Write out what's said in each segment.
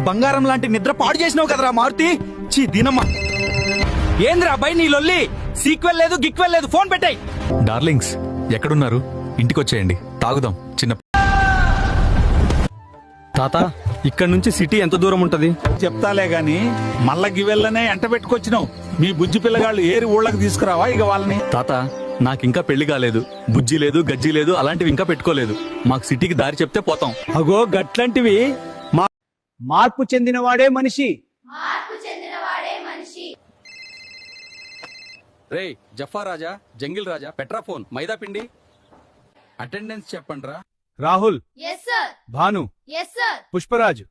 బంగారం లాంటి నిద్ర పాడు చేసినావు కదరా మారుతి. చీ దీనమ్మ. ఏంద్రా అబ్బాయి నీ లొల్లి? సీక్వెల్ లేదు గిక్వెల్ లేదు, ఫోన్ పెట్టాయి. డార్లింగ్స్ ఎక్కడున్నారు? ఇంటికొచ్చేయండి, తాగుదాం చిన్న. తాత, ఇక్కడ నుంచి సిటీ ఎంత దూరం ఉంటది? చెప్తాలే గాని మళ్ళా గివెళ్ళనే ఎంట పెట్టుకొచ్చినావు. మీ బుజ్జి పిల్లగాళ్ళు ఏరి ఊళ్ళకి తీసుకురావా ఇక వాళ్ళని? తాత, నాకింకా పెళ్లి కాలేదు, బుజ్జి లేదు, గజ్జి లేదు, అలాంటివి ఇంకా పెట్టుకోలేదు. మాకు సిటీకి దారి చెప్తే పోతాం. అగో గట్లాంటివి మార్పు చెందినవాడే మనిషి. రే జఫా రాజా, జంగిల్ రాజా, పెట్రా ఫోన్, మైదా పిండి. అటెండెన్స్ చెప్పండి రా. Rahul, yes sir, Bhanu, yes sir, Pushparaj,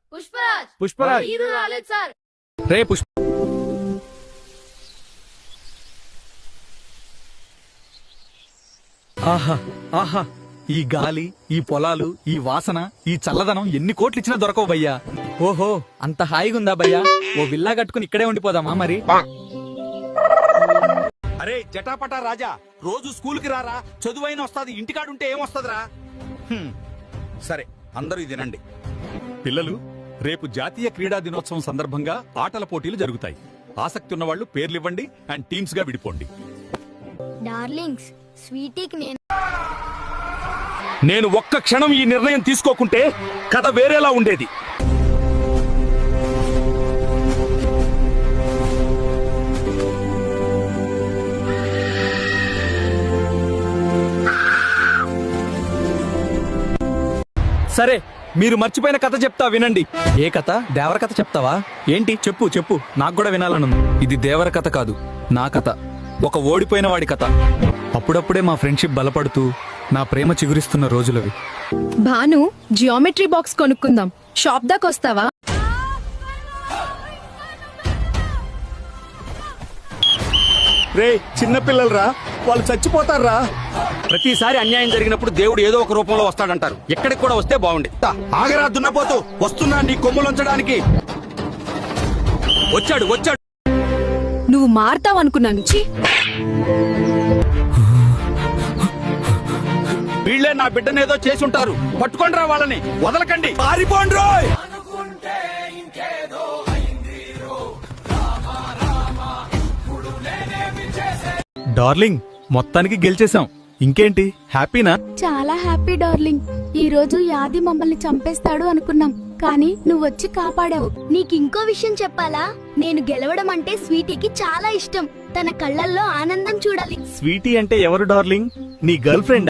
Pushparaj మీరు రాలేదు సార్. రే పుష్ప. ఆహా ఆహా, ఈ గాలి, ఈ పొలాలు, ఈ వాసన, ఈ చల్లదనం ఎన్ని కోట్లు ఇచ్చినా దొరకవు భయ్యా. ఓహో, అంత హాయిగా ఉందా భయ్యా? ఓ విల్లా కట్టుకుని ఇక్కడే ఉండిపోదామా మరి? అరే జటాపటా రాజా, రోజు స్కూల్ కి రారా, చదువైన వస్తాది, ఇంటికాడుంటే ఏమొస్తదిరా? సరే అందరూ ఇది వినండి. పిల్లలు, రేపు జాతీయ క్రీడా దినోత్సవం సందర్భంగా ఆటల పోటీలు జరుగుతాయి. ఆసక్తి ఉన్న వాళ్ళు పేర్లివ్వండి అండ్ టీమ్స్ గా విడిపోండి. డార్లింగ్స్, స్వీటీకి నేను ఒక్క క్షణం ఈ నిర్ణయం తీసుకోకుంటే కథ వేరేలా ఉండేది. సరే, మీరు మర్చిపోయిన కథ చెప్తా వినండి. ఏ కథ? దేవర కథ చెప్తావా? ఏంటి చెప్పు చెప్పు, నాకు కూడా వినాలనుంది. ఇది దేవర కథ కాదు, నా కథ. ఒక ఓడిపోయిన వాడి కథ. అప్పుడప్పుడే మా ఫ్రెండ్షిప్ బలపడుతూ నా ప్రేమ చిగురిస్తున్న రోజులవి. భాను, జియోమెట్రీ బాక్స్ కొనుక్కుందాం, షాప్ దాకా వస్తావా? రే చిన్నపిల్లలరా, వాళ్ళు చచ్చిపోతారా. ప్రతిసారి అన్యాయం జరిగినప్పుడు దేవుడు ఏదో ఒక రూపంలో వస్తాడంటారు. ఎక్కడికి కూడా వస్తే బాగుండే. ఆగరా దున్నపోతూ, వస్తున్నా నీ కొమ్ములుంచడానికి. వచ్చాడు వచ్చాడు. నువ్వు మారతావు అనుకున్నాను. వీళ్లే నా బిడ్డనేదో చేసి ఉంటారు. పట్టుకోండి రా వాళ్ళని, వదలకండి. పారిపోండి రోయ్. డార్లింగ్, మొత్తానికి గెలిచేశాం. ఇంకేంటి, హ్యాపీనా? చాలా హ్యాపీ డార్లింగ్. ఈ రోజు యాది మమ్మల్ని చంపేస్తాడు అనుకున్నాం, కానీ నువ్వొచ్చి కాపాడావు. నీకింకో విషయం చెప్పాలా? నేను గెలవడం అంటే స్వీటీకి చాలా ఇష్టం. తన కళ్ళల్లో ఆనందం చూడాలి. స్వీటీ అంటే ఎవరు డార్లింగ్? నీ గర్ల్ ఫ్రెండ్?